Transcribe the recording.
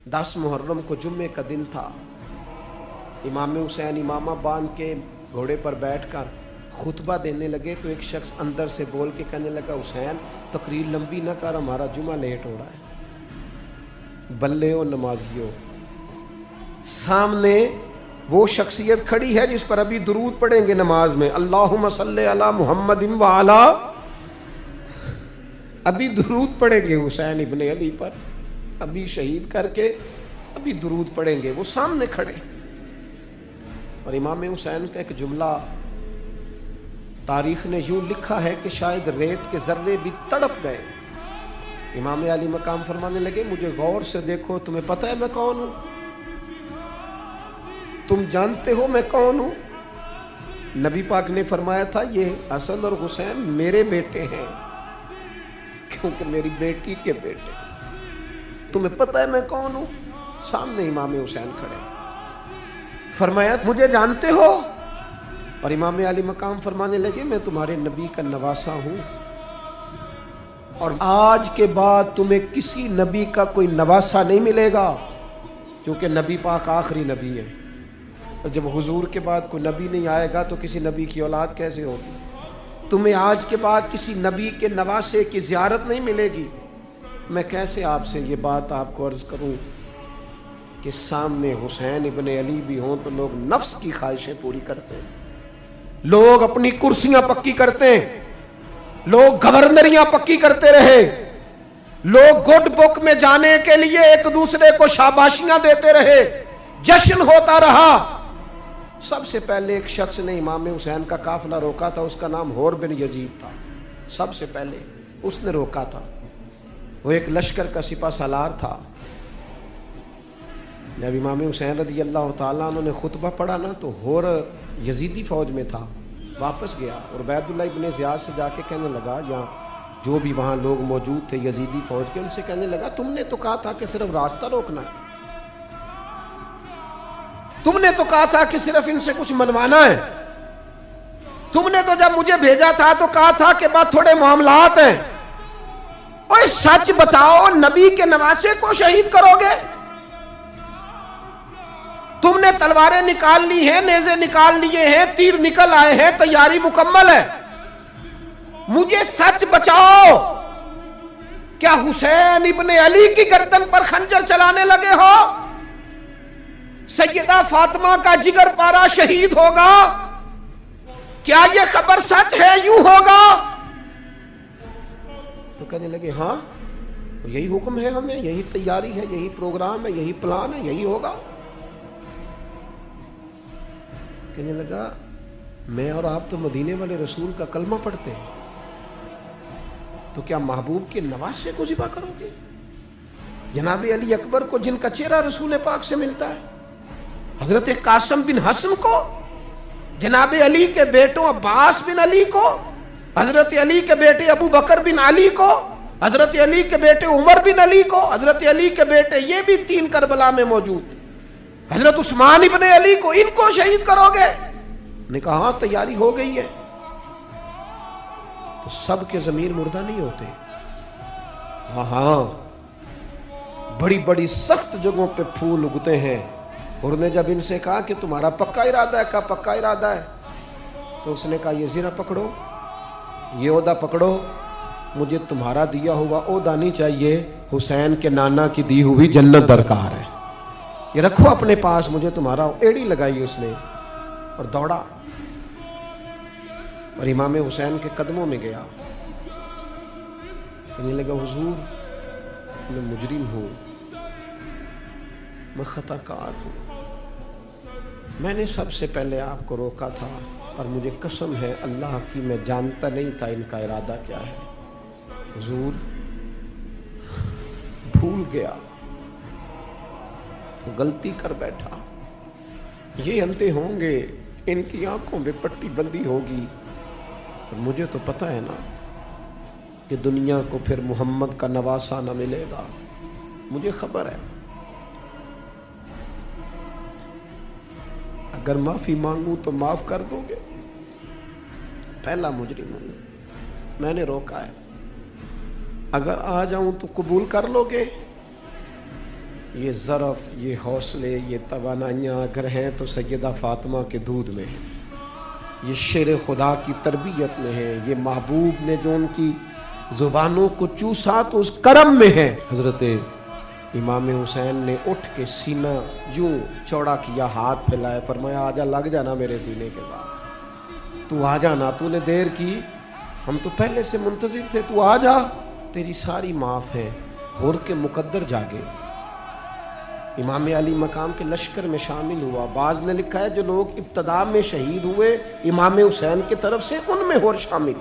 10 मुहर्रम को जुम्मे का दिन था। इमाम हुसैन इमामा बांध के घोड़े पर बैठकर खुतबा देने लगे तो एक शख्स अंदर से बोल के कहने लगा, हुसैन तकरीर लंबी ना कर, हमारा जुमा लेट हो रहा है। बल्ले ओ नमाजियों, सामने वो शख्सियत खड़ी है जिस पर अभी दुरूद पढ़ेंगे नमाज में, अल्लाहुम्मा सल्ले अला मुहम्मदिन व अला, अभी दुरूद पढ़ेंगे हुसैन इब्ने अली पर, अभी शहीद करके अभी दुरूद पढ़ेंगे, वो सामने खड़े। और इमाम हुसैन का एक जुमला तारीख ने यूं लिखा है कि शायद रेत के जर्रे भी तड़प गए। इमाम अली मकाम फरमाने लगे, मुझे गौर से देखो, तुम्हें पता है मैं कौन हूं? तुम जानते हो मैं कौन हूं? नबी पाक ने फरमाया था, ये हसन और हुसैन मेरे बेटे हैं, क्योंकि मेरी बेटी के बेटे। तुम्हें पता है मैं कौन हूं? सामने इमाम हुसैन खड़े। फरमाया, मुझे जानते हो? और इमाम अली मकाम फरमाने लगे, मैं तुम्हारे नबी का नवासा हूं और आज के बाद तुम्हें किसी नबी का कोई नवासा नहीं मिलेगा, क्योंकि नबी पाक आखिरी नबी है। और जब हुजूर के बाद कोई नबी नहीं आएगा तो किसी नबी की औलाद कैसे होगी? तुम्हें आज के बाद किसी नबी के नवासे की ज़ियारत नहीं मिलेगी। मैं कैसे आपसे ये बात आपको अर्ज़ करूं कि सामने हुसैन इब्ने अली भी हों तो लोग नफ्स की ख्वाहिशें पूरी करते हैं, लोग अपनी कुर्सियां पक्की करते हैं, लोग गवर्नरियां पक्की करते रहे, लोग गुड बुक में जाने के लिए एक दूसरे को शाबाशियां देते रहे, जश्न होता रहा। सबसे पहले एक शख्स ने इमाम हुसैन का काफिला रोका था, उसका नाम होर बिन यजीद था। सबसे पहले उसने रोका था। वो एक लश्कर का सिपा सालार था। जब इमाम हुसैन रज़ी अल्लाह ताला अन्हु ने खुतबा पढ़ा ना, तो होर यजीदी फौज में था, वापस गया और उबैदुल्ला इब्ने ज़ियाद से जाके कहने लगा, या जो भी वहाँ लोग मौजूद थे यजीदी फौज के, उनसे कहने लगा, तुमने तो कहा था कि सिर्फ रास्ता रोकना है, तुमने तो कहा था कि सिर्फ इनसे कुछ मनवाना है, तुमने तो जब मुझे भेजा था तो कहा था कि बात थोड़े मामलात हैं। ओए सच बताओ, नबी के नवासे को शहीद करोगे? तुमने तलवारें निकाल ली हैं, नेज़े निकाल लिए हैं, तीर निकल आए हैं, तैयारी मुकम्मल है, मुझे सच बचाओ, क्या हुसैन इब्ने अली की गर्दन पर खंजर चलाने लगे हो? सैयदा फातिमा का जिगर पारा शहीद होगा, क्या यह खबर सच है? यूं होगा? तो कहने लगे, हाँ तो यही हुक्म है हमें, यही तैयारी है, यही प्रोग्राम है, यही प्लान है, यही होगा। कहने लगा, मैं और आप तो मदीने वाले रसूल का कलमा पढ़ते हैं, तो क्या महबूब के नवासे को ज़िबा करोगे? जनाब अली अकबर को, जिनका चेहरा रसूल पाक से मिलता है, हजरत कासिम बिन हसन को, जनाब अली के बेटों अब्बास बिन अली को, हजरत अली के बेटे अबू बकर बिन अली को, हजरत अली के बेटे उमर बिन अली को, हजरत अली के बेटे ये भी 3 करबला में मौजूद, हजरत उस्मान इब्ने अली को, इनको शहीद करोगे? ने कहा, हाँ तैयारी हो गई है। तो सबके ज़मीर मुर्दा नहीं होते। हाँ हाँ, बड़ी बड़ी सख्त जगहों पे फूल उगते हैं। और ने जब इनसे कहा कि तुम्हारा पक्का इरादा है, कहा पक्का इरादा है, तो उसने कहा, ये ज़रा पकड़ो, ये ओहदा पकड़ो, मुझे तुम्हारा दिया हुआ ओहदा नहीं चाहिए, हुसैन के नाना की दी हुई जन्नत दरकार है, ये रखो अपने पास, मुझे तुम्हारा। एड़ी लगाई उसने और दौड़ा और इमाम हुसैन के कदमों में गया। कहने लगा, हुजूर मैं मुजरिम हूँ, मैं खताकार हूँ, मैंने सबसे पहले आपको रोका था और मुझे कसम है अल्लाह की, मैं जानता नहीं था इनका इरादा क्या है। हुजूर भूल गया, गलती कर बैठा, ये अंते होंगे, इनकी आंखों में पट्टी बंदी होगी, और मुझे तो पता है ना कि दुनिया को फिर मोहम्मद का नवासा न मिलेगा, मुझे खबर है। अगर माफी मांगू तो माफ कर दोगे? पहला मुजरिम हूं, मैंने रोका है, अगर आ जाऊं तो कबूल कर लोगे? یہ ظرف، یہ حوصلے، یہ توانائیاں اگر ہیں تو سیدہ فاطمہ کے دودھ میں ہیں، یہ شیر خدا کی تربیت میں ہے، یہ محبوب نے جو ان کی زبانوں کو چوسا تو اس کرم میں ہے۔ حضرت امام حسین نے اٹھ کے سینہ یوں چوڑا کیا، ہاتھ پھیلائے، فرمایا آجا، لگ جانا میرے سینے کے ساتھ، تو آ جانا، تو نے دیر کی، ہم تو پہلے سے منتظر تھے، تو آ جا، تیری ساری معاف ہے۔ ہور کے مقدر جاگے، امام علی مقام کے لشکر میں شامل ہوا۔ بعض نے لکھا ہے جو لوگ ابتدا میں شہید ہوئے امام حسین کی طرف سے، ان میں ہور شامل۔